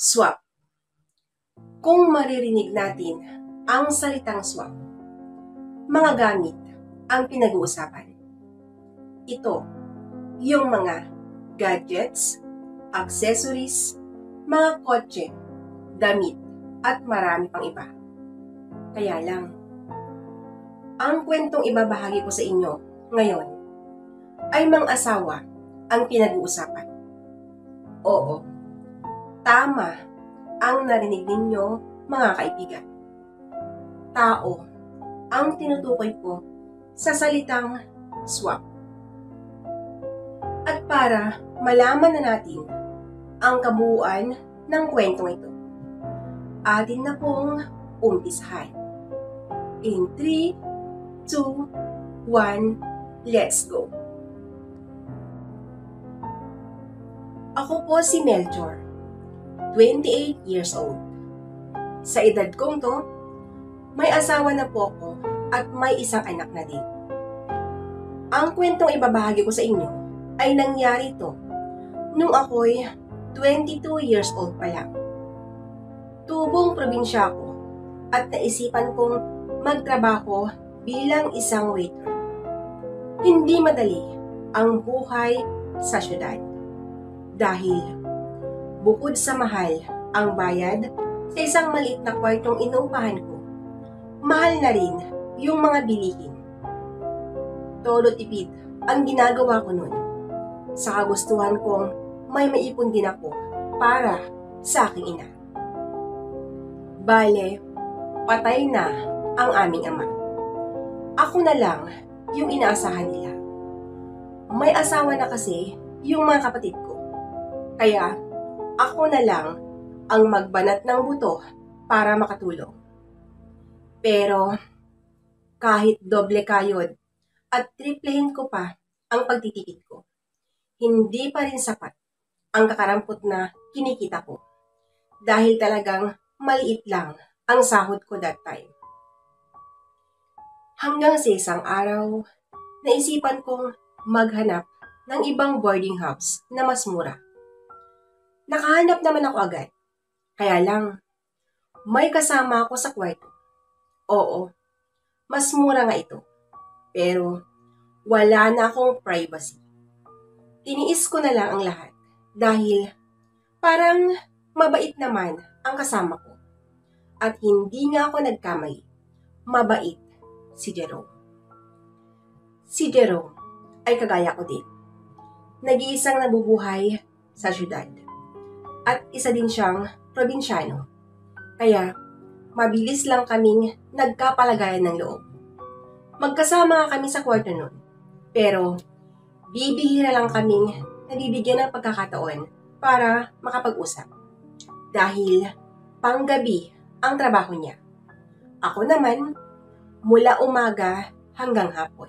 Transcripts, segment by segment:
Swap. Kung maririnig natin ang salitang swap, mga gamit ang pinag-uusapan. Ito, yung mga gadgets, accessories, mga kotse, damit, at marami pang iba. Kaya lang, ang kwentong ibabahagi ko sa inyo ngayon ay mang-asawa ang pinag-uusapan. Oo, tama ang narinig ninyo, mga kaibigan. Tao ang tinutukoy ko sa salitang swap. At para malaman na natin ang kabuuan ng kwentong ito, atin na pong umpisahan. In 3, 2, 1, let's go! Ako po si Melchor, 28 years old. Sa edad kong to, may asawa na po ako at may isang anak na din. Ang kwentong ibabahagi ko sa inyo ay nangyari to nung ako'y 22 years old pa lang. Tubong probinsya ako at naisipan kong magtrabaho bilang isang waiter. Hindi madali ang buhay sa syudad dahil bukod sa mahal ang bayad sa isang maliit na kwartong inuupahan ko, mahal na rin yung mga bilihin. Todo tipid ang ginagawa ko nun. Sa kagustuhan kong may maipon din ako para sa aking ina. Bale, patay na ang aming ama. Ako na lang yung inaasahan nila. May asawa na kasi yung mga kapatid ko. Kaya, ako na lang ang magbanat ng buto para makatulong. Pero, kahit doble kayod at triplehin ko pa ang pagtitipid ko, hindi pa rin sapat ang kakarampot na kinikita ko dahil talagang maliit lang ang sahod ko that time. Hanggang sa isang araw, naisipan kong maghanap ng ibang boarding house na mas mura. Nakahanap naman ako agad. Kaya lang, may kasama ako sa kwarto. Oo, mas mura nga ito. Pero, wala na akong privacy. Tiniis ko na lang ang lahat dahil parang mabait naman ang kasama ko. At hindi nga ako nagkamali. Mabait si Jerome. Si Jerome ay kagaya ko din. Nag-iisang nabubuhay sa syudad. At isa din siyang probinsyano. Kaya, mabilis lang kaming nagkapalagayan ng loob. Magkasama kami sa kwarto nun. Pero, bibihira lang kaming nabibigyan ng pagkakataon para makapag-usap. Dahil, panggabi ang trabaho niya. Ako naman, mula umaga hanggang hapon.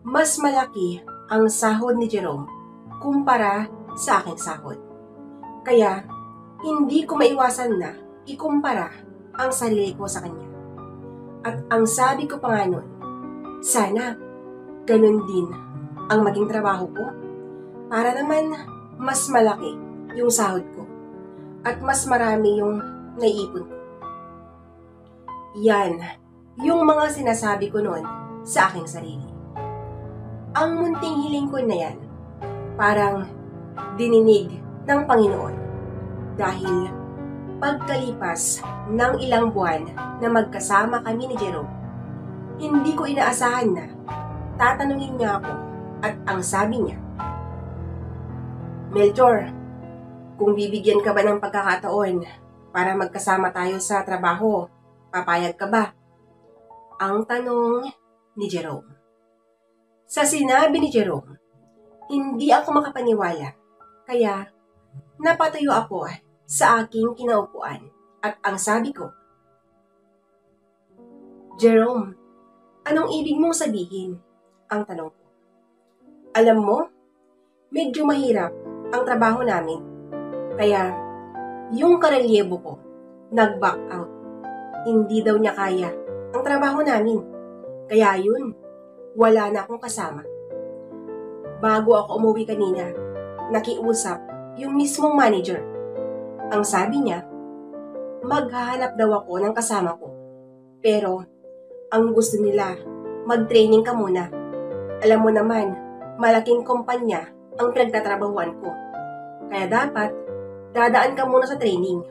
Mas malaki ang sahod ni Jerome kumpara sa aking sahod. Kaya, hindi ko maiwasan na ikumpara ang sarili ko sa kanya. At ang sabi ko pa nga nun, sana ganun din ang maging trabaho ko para naman mas malaki yung sahod ko at mas marami yung naiipon ko. Yan, yung mga sinasabi ko noon sa aking sarili. Ang munting hiling ko na yan, parang dininig ng Panginoon. Dahil pagkalipas ng ilang buwan na magkasama kami ni Jerome, hindi ko inaasahan na tatanungin niya ako at ang sabi niya, Melchor, kung bibigyan ka ba ng pagkakataon para magkasama tayo sa trabaho, papayag ka ba? Ang tanong ni Jerome. Sa sinabi ni Jerome, hindi ako makapaniwala, kaya napatayo ako sa aking kinaupuan at ang sabi ko, Jerome, anong ibig mong sabihin? Ang tanong ko. Alam mo, medyo mahirap ang trabaho namin, kaya yung karelyebo ko nag-back out. Hindi daw niya kaya ang trabaho namin, kaya yun, wala na akong kasama. Bago ako umuwi kanina, nakiusap yung mismong manager. Ang sabi niya, maghahanap daw ako ng kasama ko. Pero, ang gusto nila, mag-training ka muna. Alam mo naman, malaking kumpanya ang pinagtatrabahuan ko. Kaya dapat, dadaan ka muna sa training,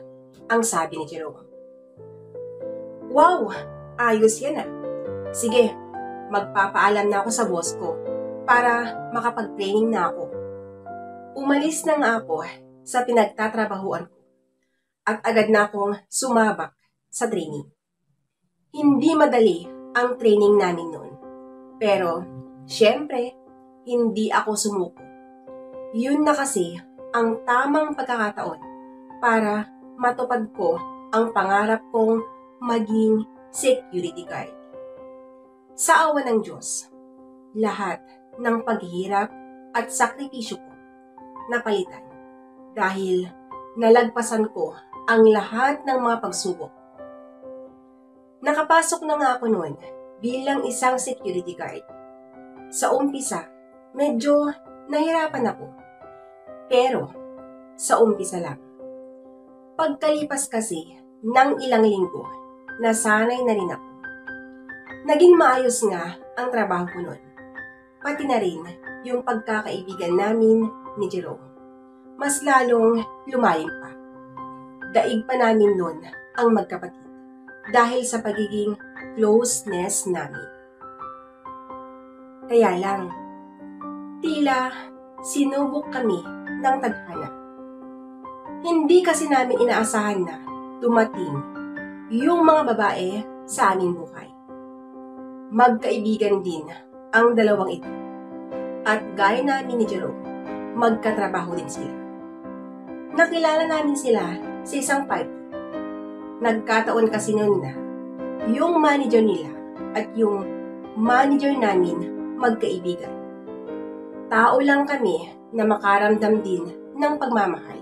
ang sabi ni Jerome. Wow! Ayos yan ah. Sige, magpapaalam na ako sa boss ko para makapag-training na ako. Umalis na nga ako sa pinagtatrabahuan ko at agad na akong sumabak sa training. Hindi madali ang training namin noon. Pero, syempre, hindi ako sumuko. Yun na kasi ang tamang pagkakataon para matupad ko ang pangarap kong maging security guard. Sa awa ng Diyos, lahat ng paghihirap at sakripisyo ko napalitan dahil nalagpasan ko ang lahat ng mga pagsubok. Nakapasok na nga ako noon bilang isang security guard. Sa umpisa, medyo nahirapan ako. Pero, sa umpisa lang. Pagkalipas kasi ng ilang linggo, nasanay na rin ako. Naging maayos nga ang trabaho ko noon. Pati na rin yung pagkakaibigan namin ni Jerome. Mas lalong lumalim pa. Daig pa namin noon ang magkapatid dahil sa pagiging closeness namin. Kaya lang, tila sinubok kami ng tadhana. Hindi kasi namin inaasahan na dumating yung mga babae sa aming buhay. Magkaibigan din ang dalawang ito. At gaya namin ni Jerome, magkatrabaho din sila. Nakilala namin sila sa isang party. Nagkataon kasi noon na yung manager nila at yung manager namin magkaibigan. Tao lang kami na makaramdam din ng pagmamahal.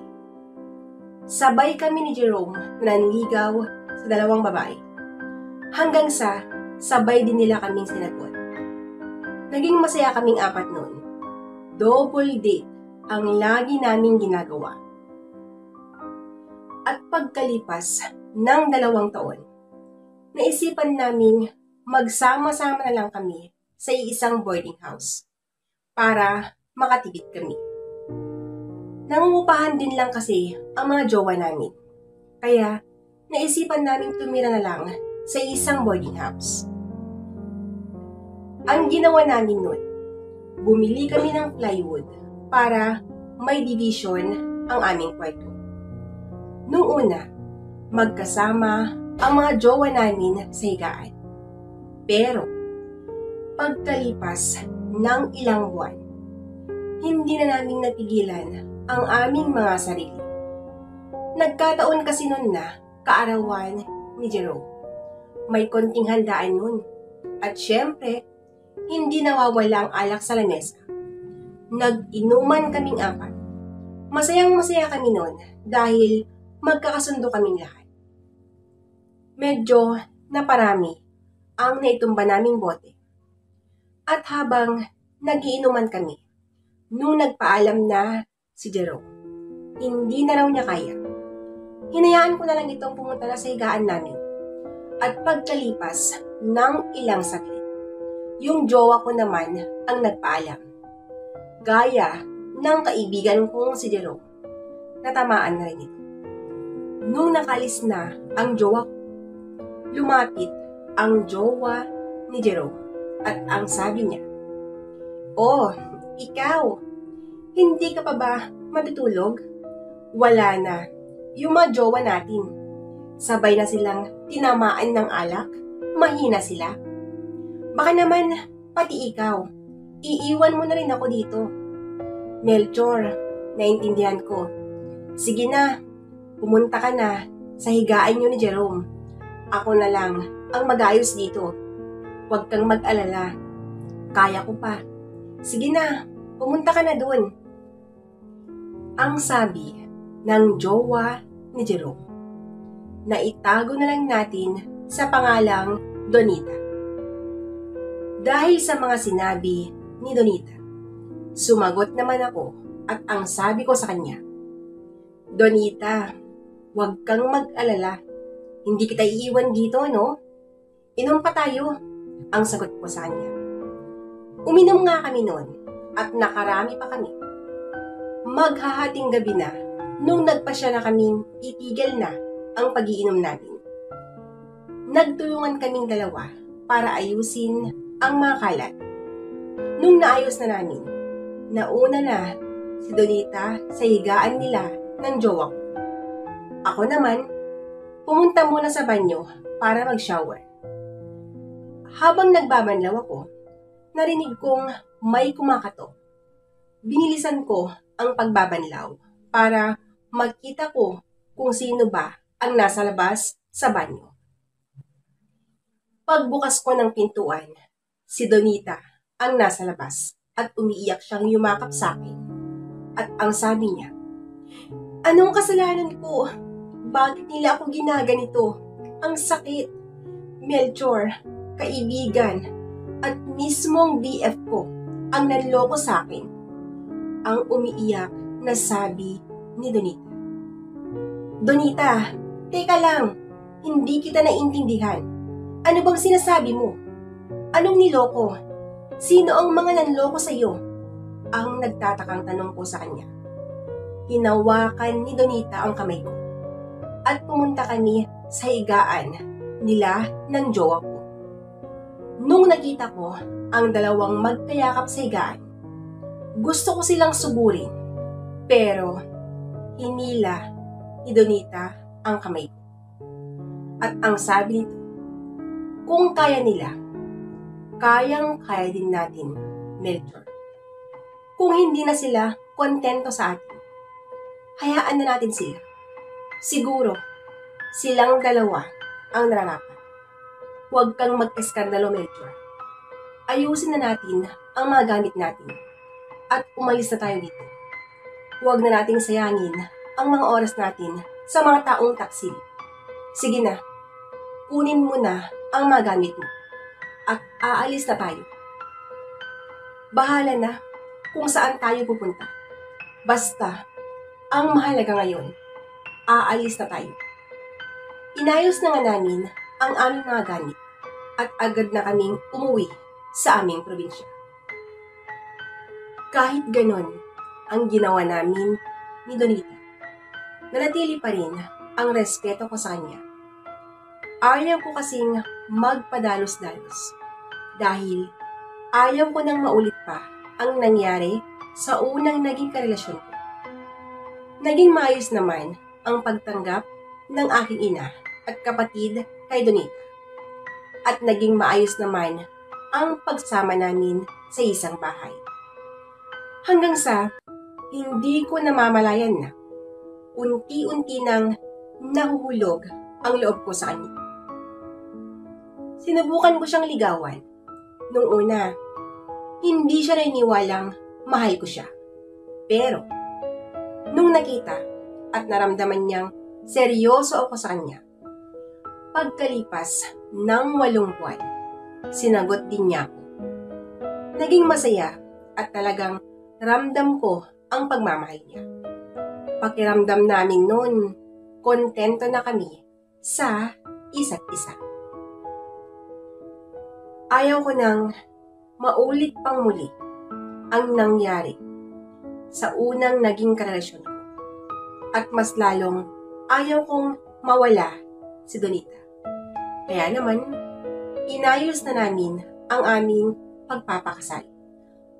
Sabay kami ni Jerome na nanligaw sa dalawang babae. Hanggang sa sabay din nila kaming sinagot. Naging masaya kaming apat noon. Double date ang lagi naming ginagawa. At pagkalipas ng 2 taon, naisipan naming magsama-sama na lang kami sa isang boarding house para makatipid kami. Nangungupahan din lang kasi ang mga jowa namin. Kaya naisipan naming tumira na lang sa isang boarding house. Ang ginawa namin noon, bumili kami ng plywood para may division ang aming kwarto. Noong una, magkasama ang mga jowa namin sa higaan. Pero, pagkalipas ng ilang buwan, hindi na namin napigilan ang aming mga sarili. Nagkataon kasi noon na kaarawan ni Jerome. May konting handaan noon. At syempre, hindi nawawala ang alak sa lamesa. Nag-inuman kaming apat. Masayang-masaya kami noon dahil magkakasundo kaming lahat. Medyo naparami ang naitumba naming bote. At habang nagiinuman kami, nung nagpaalam na si Jerome, hindi na raw niya kaya. Hinayaan ko na lang itong pumunta na sa higaan namin. At pagkalipas ng ilang saglit, yung jowa ko naman ang nagpaalam. Gaya ng kaibigan kong si Jerome, natamaan na rin ito. Nung nakalis na ang jowa ko, lumapit ang jowa ni Jerome at ang sabi niya, "Oh, ikaw, hindi ka pa ba matutulog? Wala na yung mga jowa natin. Sabay na silang tinamaan ng alak, mahina sila. Baka naman, pati ikaw, iiwan mo na rin ako dito." Melchor, naintindihan ko. Sige na, pumunta ka na sa higaan niyo ni Jerome. Ako na lang ang mag-ayos dito. Huwag kang mag-alala. Kaya ko pa. Sige na, pumunta ka na dun. Ang sabi ng jowa ni Jerome, na itago na lang natin sa pangalang Donita. Dahil sa mga sinabi ni Donita, sumagot naman ako at ang sabi ko sa kanya, "Donita, Huwag kang mag-alala. Hindi kita iiwan dito, no? Inom pa tayo, ang sagot ko sa kanya. Uminom nga kami noon at nakarami pa kami. Maghahating gabi na nung nagpasya na kaming itigil na ang pag-iinom namin. Nagtulungan kaming dalawa para ayusin ang mga kalat. Nung naayos na namin, nauna na si Donita sa higaan nila ng jowa ko. Ako naman, pumunta muna sa banyo para mag-shower. Habang nagbabanlaw ako, narinig kong may kumakatok. Binilisan ko ang pagbabanlaw para makita ko kung sino ba ang nasa labas sa banyo. Pagbukas ko ng pintuan, si Donita ang nasa labas at umiiyak siyang yumakap sa akin. At ang sabi niya, "Anong kasalanan ko? Bakit nila ako ginaganito? Ang sakit. Melchor, kaibigan, at mismong BF ko ang nanloko sa akin." Ang umiiyak na sabi ni Donita. "Donita, teka lang. Hindi kita naintindihan. Ano bang sinasabi mo? Anong niloko? Sino ang mga nanloko sa iyo?" Ang nagtatakang tanong ko sa kanya. Hinawakan ni Donita ang kamay ko at pumunta kami sa higaan nila ng jowa ko. Nung nakita ko ang dalawang magkayakap sa higaan, gusto ko silang suburin, pero hinila ni Donita ang kamay ko. At ang sabi nito, kung kaya nila, kayang-kaya din natin, Melchor. Kung hindi na sila kontento sa atin, hayaan na natin sila. Siguro, silang dalawa ang nararapat. Huwag kang mag-eskandalo, Melchor. Ayusin na natin ang mga gamit natin at umalis na tayo dito. Huwag na nating sayangin ang mga oras natin sa mga taong taksil. Sige na, kunin mo na ang mga gamit mo at aalis na tayo. Bahala na kung saan tayo pupunta. Basta, ang mahalaga ngayon, aalis na tayo. Inayos na nga namin ang aming mga gamit at agad na kaming umuwi sa aming probinsya. Kahit ganon ang ginawa namin ni Donita, nanatili pa rin ang respeto ko sa kanya. Ayaw ko kasing magpadalos-dalos dahil ayaw ko nang maulit pa ang nangyari sa unang naging karelasyon ko. Naging maayos naman ang pagtanggap ng aking ina at kapatid kay Donita. At naging maayos naman ang pagsama namin sa isang bahay. Hanggang sa hindi ko namamalayan na unti-unti nang nahuhulog ang loob ko sa kanya. Sinubukan ko siyang ligawan. Nung una, hindi siya naniniwalang mahal ko siya. Pero, nung nakita at naramdaman niyang seryoso ako sa kanya, pagkalipas ng 8 buwan, sinagot din niya ako. Naging masaya at talagang ramdam ko ang pagmamahal niya. Pakiramdam namin noon, kontento na kami sa isa't isa. Ayaw ko nang maulit pang muli ang nangyari sa unang naging karelasyon ko. At mas lalong ayaw kong mawala si Donita. Kaya naman, inayos na namin ang aming pagpapakasal.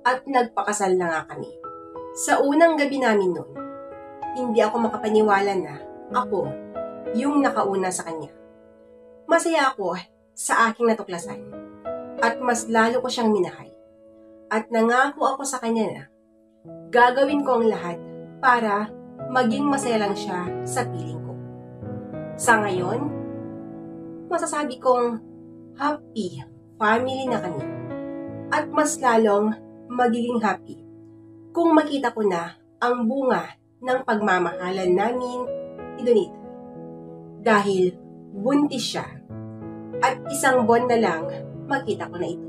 At nagpakasal na nga kami. Sa unang gabi namin noon, hindi ako makapaniwala na ako yung nakauna sa kanya. Masaya ako sa aking natuklasan at mas lalo ko siyang minahal. At nangako ako sa kanya na gagawin ko ang lahat para maging masaya lang siya sa piling ko. Sa ngayon, masasabi kong happy family na kami. At mas lalong magiging happy kung makita ko na ang bunga ng pagmamahalan namin ni Donita. Dahil buntis siya at 1 buwan na lang makita ko na ito.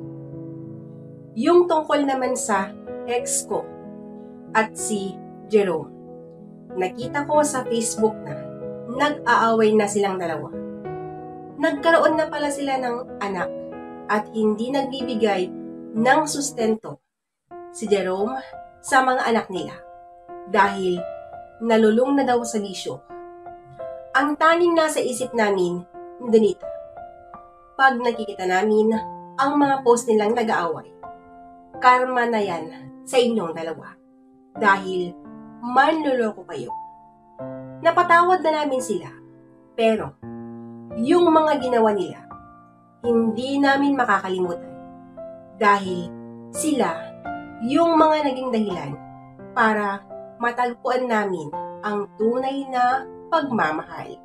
Yung tungkol naman sa ex ko at si Jerome, nakita ko sa Facebook na nag-aaway na silang dalawa. Nagkaroon na pala sila ng anak at hindi nagbibigay ng sustento si Jerome sa mga anak nila dahil nalulung na daw sa bisyo. Ang tanging nasa isip namin, Donita, pag nakikita namin ang mga post nilang nag-aaway, karma na yan sa inyong dalawa dahil manloloko kayo. Napatawad na namin sila, pero yung mga ginawa nila, hindi namin makakalimutan dahil sila yung mga naging dahilan para matagpuan namin ang tunay na pagmamahal.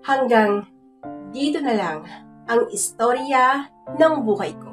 Hanggang dito na lang ang istorya ng buhay ko.